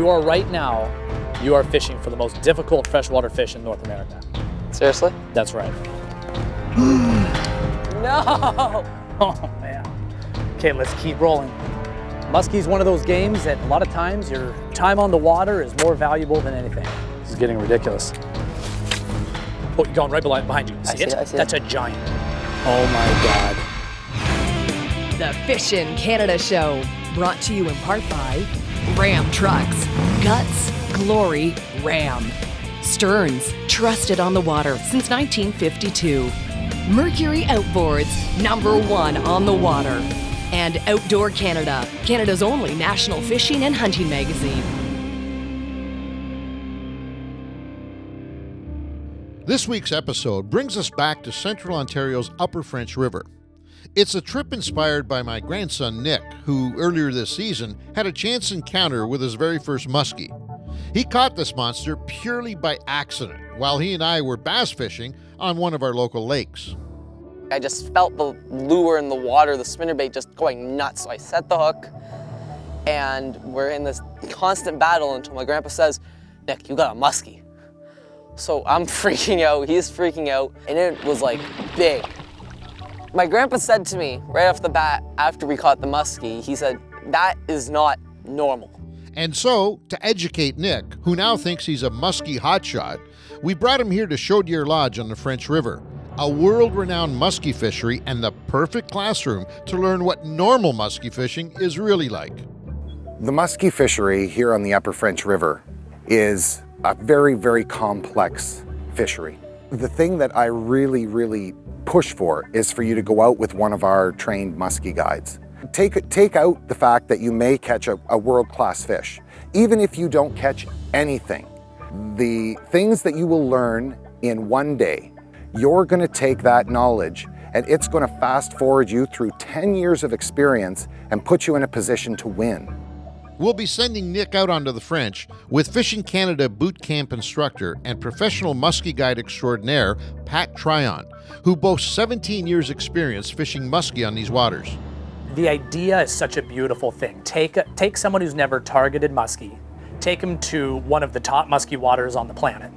you are right now, you are fishing for the most difficult freshwater fish in North America. Seriously? That's right. No! Oh, man. Okay, let's keep rolling. Muskie's one of those games that a lot of times your time on the water is more valuable than anything. This is getting ridiculous. Oh, you're going right behind you. See it? I see That's it. a giant. Oh my God. The Fishin' Canada Show, brought to you in part by Ram Trucks. Guts, glory, Ram. Stearns, trusted on the water since 1952. Mercury Outboards, #1 on the water. And Outdoor Canada, Canada's only national fishing and hunting magazine. This week's episode brings us back to Central Ontario's Upper French River. It's a trip inspired by my grandson Nick, who earlier this season had a chance encounter with his very first muskie. He caught this monster purely by accident while he and I were bass fishing on one of our local lakes. I just felt the lure in the water, the spinnerbait just going nuts. So I set the hook, and we're in this constant battle until my grandpa says, "Nick, you got a muskie." So I'm freaking out, he's freaking out, and it was like big. My grandpa said to me right off the bat after we caught the muskie, he said, "That is not normal." And so, to educate Nick, who now thinks he's a muskie hotshot, we brought him here to Chaudière Lodge on the French River, a world-renowned muskie fishery and the perfect classroom to learn what normal muskie fishing is really like. The muskie fishery here on the Upper French River is a very, very complex fishery. The thing that I really push for is for you to go out with one of our trained muskie guides. Take out the fact that you may catch a world-class fish. Even if you don't catch anything, the things that you will learn in one day, you're going to take that knowledge and it's going to fast forward you through 10 years of experience and put you in a position to win. We'll be sending Nick out onto the French with Fishing Canada boot camp instructor and professional muskie guide extraordinaire, Pat Tryon, who boasts 17 years experience fishing muskie on these waters. The idea is such a beautiful thing. Take someone who's never targeted muskie, take him to one of the top muskie waters on the planet,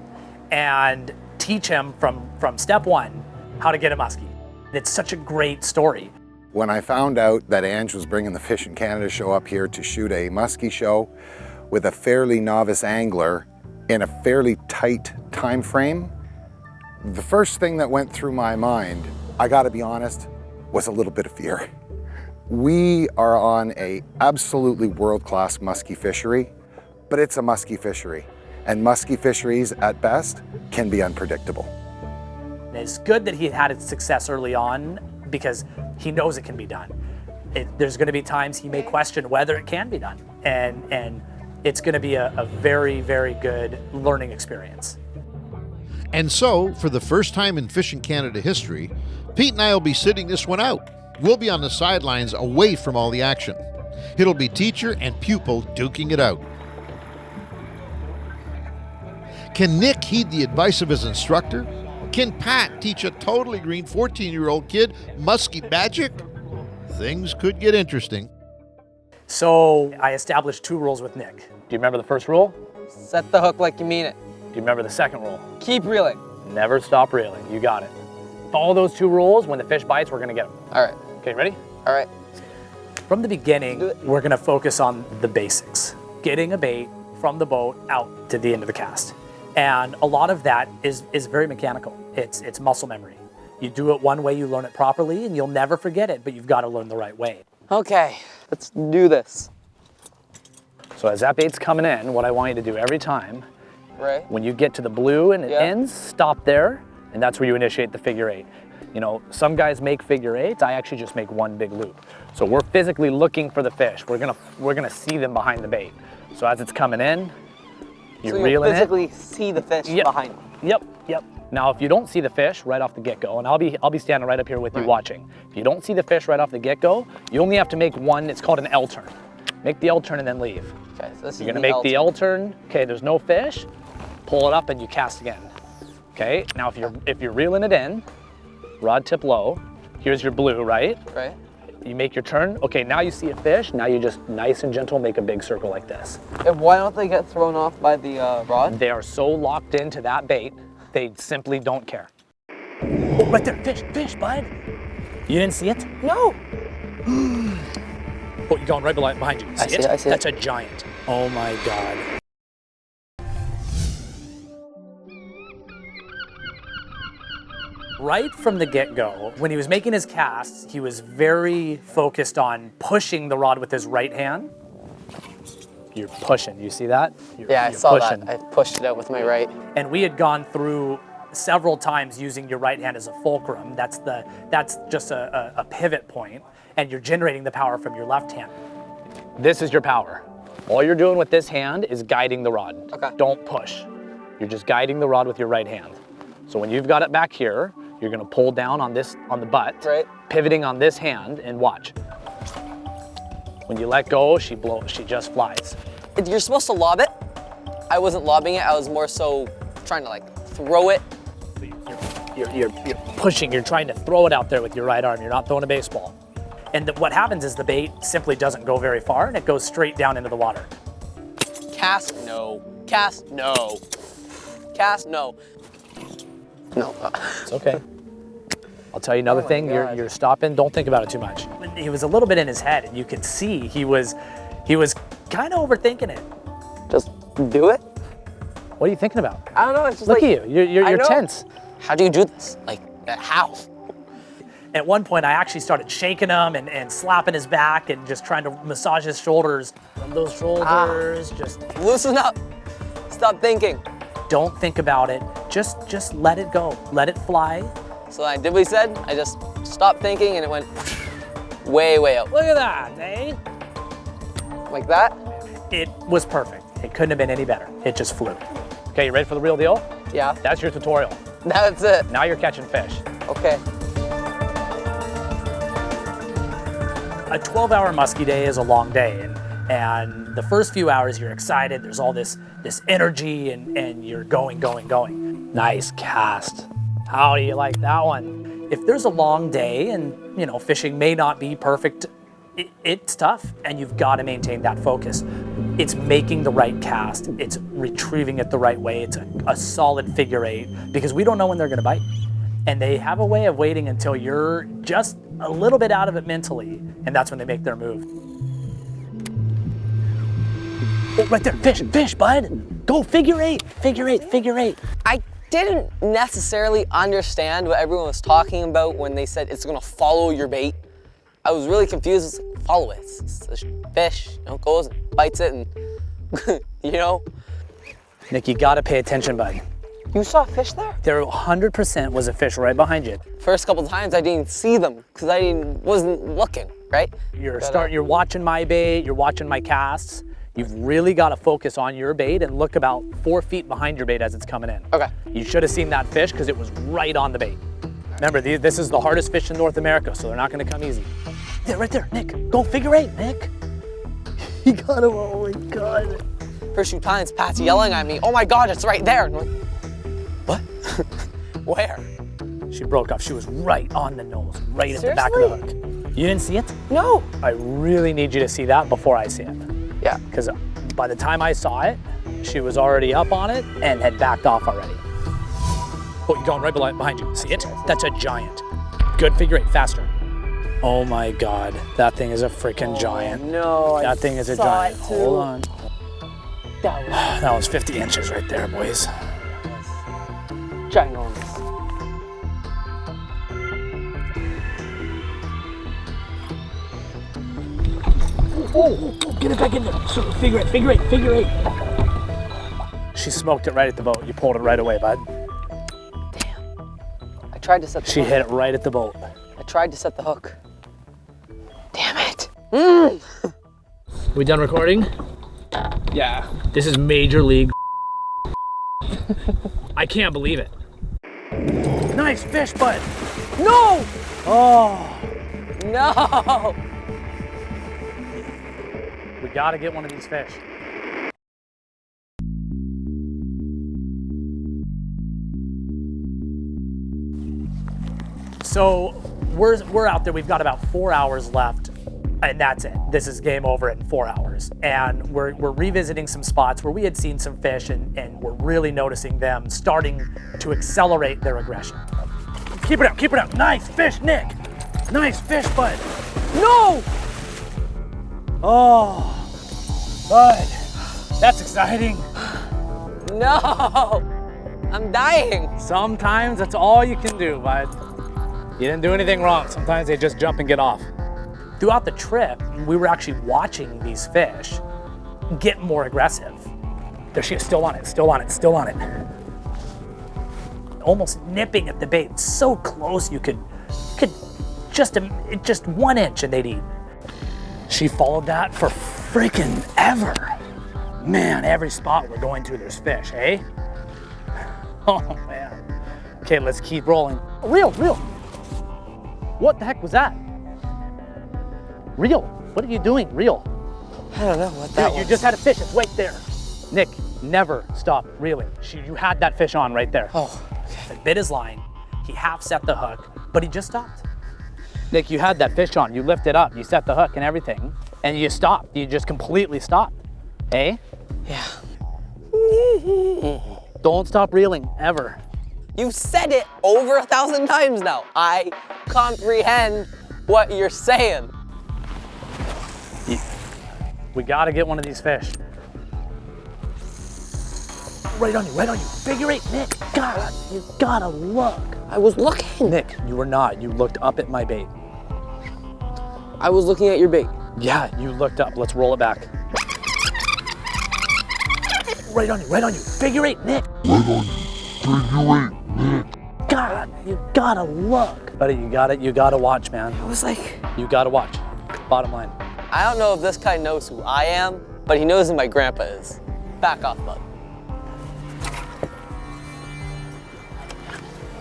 and teach him from step one how to get a muskie. It's such a great story. When I found out that Ange was bringing the Fishing Canada show up here to shoot a muskie show with a fairly novice angler in a fairly tight time frame, the first thing that went through my mind, I gotta be honest, was a little bit of fear. We are on a absolutely world-class muskie fishery, but it's a muskie fishery. And muskie fisheries, at best, can be unpredictable. It's good that he had success early on because he knows it can be done. There's going to be times he may question whether it can be done. And it's going to be a very, very good learning experience. And so, for the first time in Fishing Canada history, Pete and I will be sitting this one out. We'll be on the sidelines away from all the action. It'll be teacher and pupil duking it out. Can Nick heed the advice of his instructor? Can Pat teach a totally green 14-year-old kid muskie magic? Things could get interesting. So I established 2 rules with Nick. Do you remember the first rule? Set the hook like you mean it. Do you remember the second rule? Keep reeling. Never stop reeling. You got it. Follow those 2 rules. When the fish bites, we're going to get them. All right. Okay, ready? All right. From the beginning, we're going to focus on the basics. Getting a bait from the boat out to the end of the cast. And a lot of that is very mechanical. It's muscle memory. You do it one way, you learn it properly, and you'll never forget it, but you've got to learn the right way. Okay, let's do this. So as that bait's coming in, what I want you to do every time, Right. when you get to the blue and it ends, stop there, and that's where you initiate the figure 8. You know, some guys make figure 8s, I actually just make one big loop. So we're physically looking for the fish. We're gonna see them behind the bait. So as it's coming in, you're reeling it. So you physically see the fish behind you. Yep. Now, if you don't see the fish right off the get-go, and I'll be standing right up here with you watching. If you don't see the fish right off the get-go, you only have to make one. It's called an L turn. Make the L turn and then leave. Okay, so this is You're gonna make the L turn. Okay, there's no fish. Pull it up and you cast again. Okay. Now, if you're reeling it in, rod tip low. Here's your blue, right? Right. You make your turn. Okay, now you see a fish. Now you just nice and gentle make a big circle like this. And why don't they get thrown off by the rod? They are so locked into that bait, they simply don't care. Oh, right there, fish, bud. You didn't see it? No. Oh, you're going right behind you. I see it. That's a giant. Oh my God. Right from the get-go, when he was making his casts, he was very focused on pushing the rod with his right hand. You're pushing, you see that? Yeah, I saw that. I pushed it out with my right. And we had gone through several times using your right hand as a fulcrum. That's just a pivot point, and you're generating the power from your left hand. This is your power. All you're doing with this hand is guiding the rod. Okay. Don't push. You're just guiding the rod with your right hand. So when you've got it back here, you're gonna pull down on the butt, right, pivoting on this hand, and watch. When you let go, she just flies. You're supposed to lob it. I wasn't lobbing it. I was more so trying to like throw it. You're pushing, you're trying to throw it out there with your right arm. You're not throwing a baseball. And what happens is the bait simply doesn't go very far and it goes straight down into the water. Cast, no. Cast, no. Cast, no. No. It's okay. I'll tell you another thing, you're stopping, don't think about it too much. He was a little bit in his head and you could see he was kind of overthinking it. Just do it? What are you thinking about? I don't know, it's just Look like... at you, you're tense. How do you do this? Like, how? At one point, I actually started shaking him and slapping his back and just trying to massage his shoulders. And those shoulders, just... Loosen up. Stop thinking. Don't think about it. Just let it go. Let it fly. So I did what he said. I just stopped thinking and it went way, way up. Look at that, eh? Like that? It was perfect. It couldn't have been any better. It just flew. Okay, you ready for the real deal? Yeah. That's your tutorial. That's it. Now you're catching fish. Okay. A 12-hour muskie day is a long day, and the first few hours you're excited. There's all this energy, and you're going. Nice cast. How do you like that one? If there's a long day and fishing may not be perfect, it's tough, and you've got to maintain that focus. It's making the right cast. It's retrieving it the right way. It's a solid figure eight, because we don't know when they're going to bite. And they have a way of waiting until you're just a little bit out of it mentally, and that's when they make their move. Oh, right there, fish, bud. Go, figure eight. I didn't necessarily understand what everyone was talking about when they said it's gonna follow your bait. I was really confused. It's like, follow it. It's a fish, goes and bites it, and Nick, you gotta pay attention, bud. You saw a fish there? There 100% was a fish right behind you. First couple times I didn't see them because wasn't looking, right? You're watching my bait, you're watching my casts. You've really got to focus on your bait and look about 4 feet behind your bait as it's coming in. Okay. You should have seen that fish because it was right on the bait. Remember, this is the hardest fish in North America, so they're not going to come easy. Yeah, right there, Nick. Go figure eight, Nick. You got him, oh my God. First few times, Pat's yelling at me, oh my God, it's right there. And I'm like, what? Where? She broke off. She was right on the nose, right at the back of the hook. You didn't see it? No. I really need you to see that before I see it. Yeah. Because by the time I saw it, she was already up on it and had backed off already. Oh, you're going right behind you. See it? That's a giant. Good figure eight, faster. Oh my God, that thing is a freaking giant. No, that thing is a giant. Hold on. That was 50 inches right there, boys. Ginormous. Oh, get it back in there. So, figure eight. She smoked it right at the boat. You pulled it right away, bud. Damn. I tried to set the hook. She hit it right at the boat. I tried to set the hook. Damn it. We done recording? Yeah. This is major league. I can't believe it. Nice fish, bud. No! Oh. No! We gotta get one of these fish. So we're out there. We've got about 4 hours left, and that's it. This is game over in 4 hours. And we're revisiting some spots where we had seen some fish, and we're really noticing them starting to accelerate their aggression. Keep it up, keep it up. Nice fish, Nick. Nice fish, bud. No! Oh, bud. That's exciting. No! I'm dying. Sometimes that's all you can do, bud. You didn't do anything wrong. Sometimes they just jump and get off. Throughout the trip, we were actually watching these fish get more aggressive. There she is, still on it, still on it, still on it. Almost nipping at the bait, so close you could just 1 inch and they'd eat. She followed that for freaking ever. Man, every spot we're going to, there's fish, eh? Oh man. Okay, let's keep rolling. Reel. What the heck was that? Reel, what are you doing, reel? I don't know what that was. You just had a fish, it's right there. Nick, never stop reeling. You had that fish on right there. Oh, okay. Bit his line, he half set the hook, but he just stopped. Nick, you had that fish on, you lifted up, you set the hook and everything, and you stopped, you just completely stopped, eh? Yeah. Don't stop reeling, ever. You've said it over 1,000 times now. I comprehend what you're saying. We gotta get one of these fish. Right on you. Figure 8, Nick. God, you gotta look. I was looking. Nick, you were not. You looked up at my bait. I was looking at your bait. Yeah, you looked up. Let's roll it back. Right on you. Figure 8, Nick. God, you gotta look. Buddy, you gotta watch, man. I was like, You gotta watch. Bottom line. I don't know if this guy knows who I am, but he knows who my grandpa is. Back off, bud.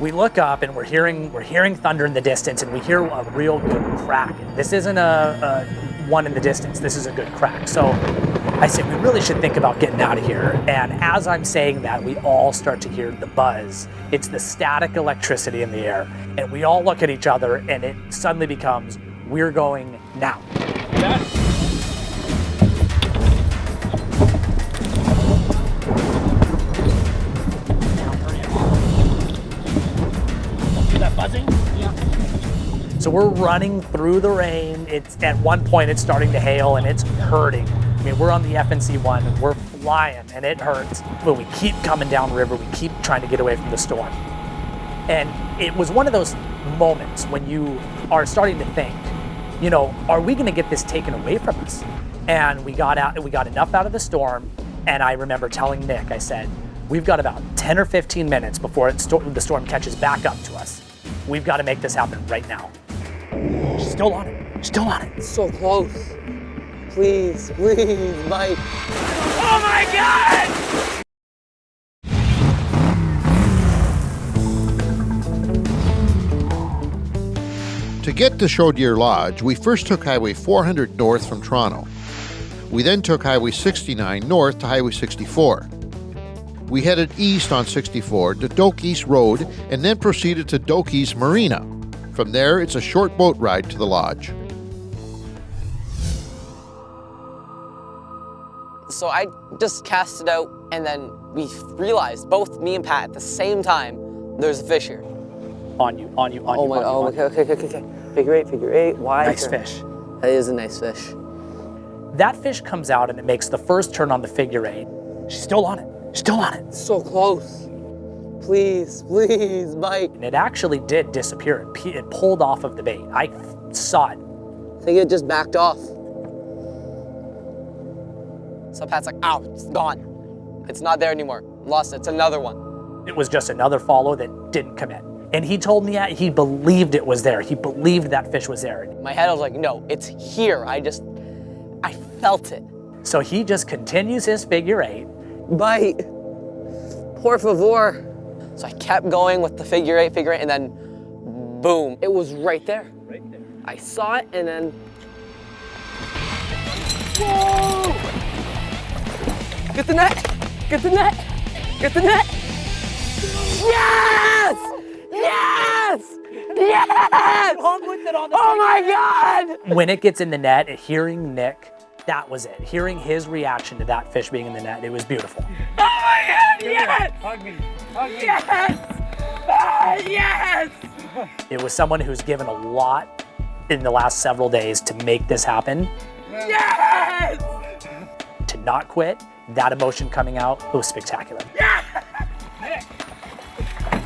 We look up and we're hearing thunder in the distance, and we hear a real good crack. This isn't a one in the distance. This is a good crack. So I said we really should think about getting out of here. And as I'm saying that, we all start to hear the buzz. It's the static electricity in the air, and we all look at each other, and it suddenly becomes, we're going now. So we're running through the rain. It's at one point it's starting to hail and it's hurting. I mean, we're on the FNC one and we're flying and it hurts, but we keep coming down river. We keep trying to get away from the storm. And it was one of those moments when you are starting to think, you know, are we going to get this taken away from us? And we got enough out of the storm. And I remember telling Nick, I said, we've got about 10 or 15 minutes before the storm catches back up to us. We've got to make this happen right now. She's still on it. So close. Please, Mike. Oh my God! To get to Show Deer Lodge, we first took Highway 400 north from Toronto. We then took Highway 69 north to Highway 64. We headed east on 64 to Doak East Road and then proceeded to Doak East Marina. From there, it's a short boat ride to the lodge. So I just cast it out, and then we realized, both me and Pat at the same time, there's a fish here. On you. Okay. Figure eight, wide. Nice fish. That is a nice fish. That fish comes out and it makes the first turn on the figure 8. She's still on it. So close. Please, Mike. And it actually did disappear. It pulled off of the bait. I saw it. I think it just backed off. So Pat's like, ow, it's gone. It's not there anymore. Lost it. It's another one. It was just another follow that didn't commit. And he told me he believed it was there. He believed that fish was there. In my head, I was like, no, it's here. I felt it. So he just continues his figure 8. Bite. Por favor. So I kept going with the figure eight, and then boom, it was right there. I saw it, and then whoa! Get the net! Yes! Yes! Oh my God! When it gets in the net, hearing Nick, that was it. Hearing his reaction to that fish being in the net, it was beautiful. Oh my God! Yes! Hug me. Hug me. Yes! Ah, yes! It was someone who's given a lot in the last several days to make this happen. Yes! To not quit, that emotion coming out, it was spectacular.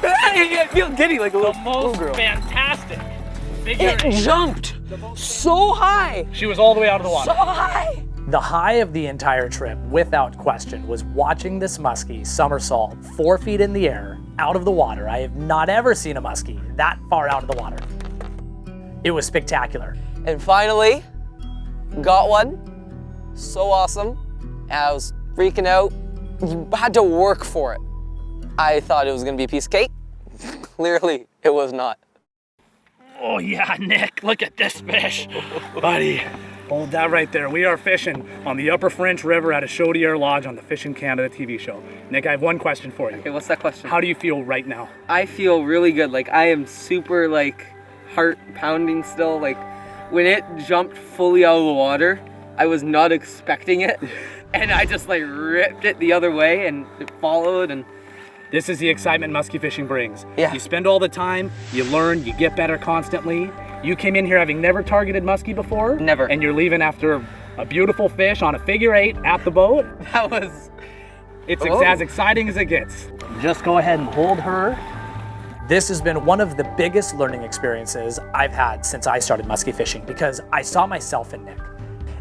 I feel giddy like a little girl. Fantastic. It jumped so high. She was all the way out of the water. So high. The high of the entire trip, without question, was watching this muskie somersault 4 feet in the air, out of the water. I have not ever seen a muskie that far out of the water. It was spectacular. And finally, got one. So awesome. And I was freaking out. You had to work for it. I thought it was gonna be a piece of cake. Clearly, it was not. Oh yeah, Nick, look at this fish. Buddy, hold that right there. We are fishing on the Upper French River at a Chaudière Lodge on the Fishing Canada TV show. Nick, I have one question for you. Okay, what's that question? How do you feel right now? I feel really good. Like, I am super, like, heart pounding still. Like, when it jumped fully out of the water, I was not expecting it. And I just, like, ripped it the other way and it followed. And This is the excitement muskie fishing brings. Yeah. You spend all the time, you learn, you get better constantly. You came in here having never targeted muskie before. Never. And you're leaving after a beautiful fish on a figure 8 at the boat. that was... It's Oh. as exciting as it gets. Just go ahead and hold her. This has been one of the biggest learning experiences I've had since I started muskie fishing because I saw myself in Nick.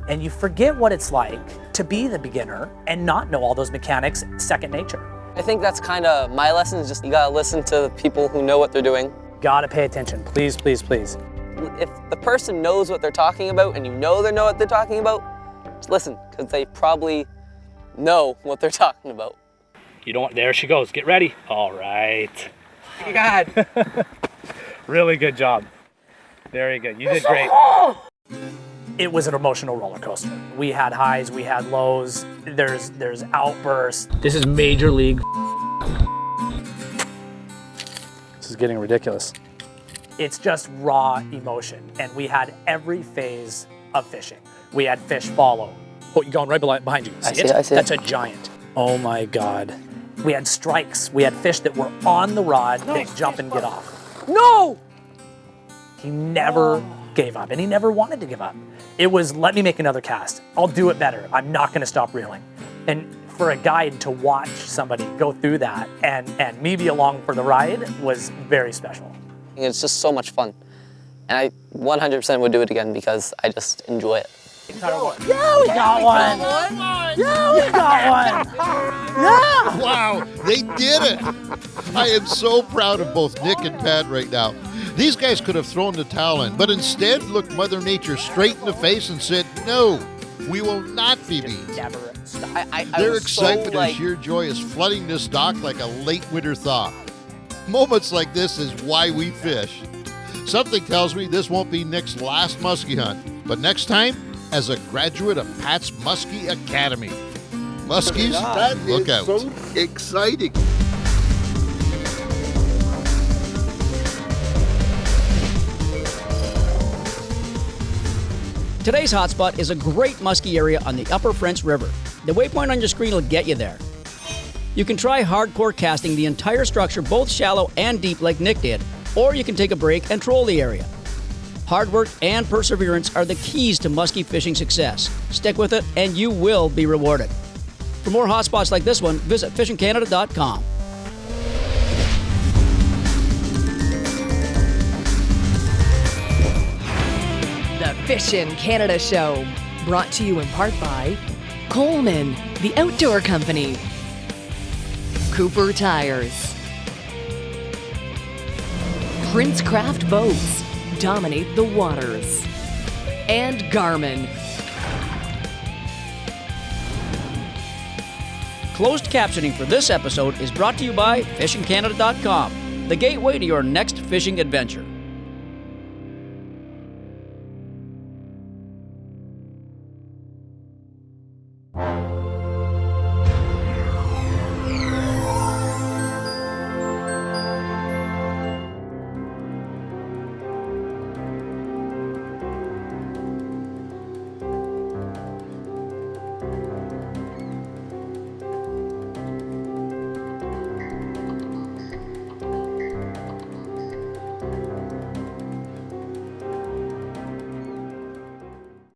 And you forget what it's like to be the beginner and not know all those mechanics second nature. I think that's kind of my lesson, is just you gotta listen to the people who know what they're doing. Gotta pay attention, please, please, please. If the person knows what they're talking about and you know they know what they're talking about, just listen, because they probably know what they're talking about. You don't, there she goes, get ready. All right. God. Really good job. Very good, you did great. It was an emotional roller coaster. We had highs, we had lows, there's outbursts. This is major league. This is getting ridiculous. It's just raw emotion, and we had every phase of fishing. We had fish follow. Oh, you're going right behind you. I see it. That's a giant. Oh my God. We had strikes. We had fish that were on the rod that jump and get off. No! He never gave up, and he never wanted to give up. It was, let me make another cast. I'll do it better. I'm not gonna stop reeling. And for a guide to watch somebody go through that and me be along for the ride was very special. It's just so much fun. And I 100% would do it again because I just enjoy it. Yeah, we got one. Yeah, we got one. Yeah. Wow, they did it! I am so proud of both Nick and Pat right now. These guys could have thrown the towel in, but instead looked Mother Nature straight in the face and said, no, we will not be beat. Never stop. I Their was excitement so, like, and sheer joy is flooding this dock like a late winter thaw. Moments like this is why we fish. Something tells me this won't be Nick's last muskie hunt, but next time, as a graduate of Pat's Muskie Academy. Muskies, look out. So exciting. Today's hotspot is a great muskie area on the Upper French River. The waypoint on your screen will get you there. You can try hardcore casting the entire structure both shallow and deep like Nick did, or you can take a break and troll the area. Hard work and perseverance are the keys to muskie fishing success. Stick with it and you will be rewarded. For more hotspots like this one, visit fishingcanada.com. The Fishin' Canada Show, brought to you in part by Coleman, the Outdoor Company, Cooper Tires, Princecraft Boats, dominate the waters, and Garmin. Closed captioning for this episode is brought to you by fishingcanada.com, the gateway to your next fishing adventure.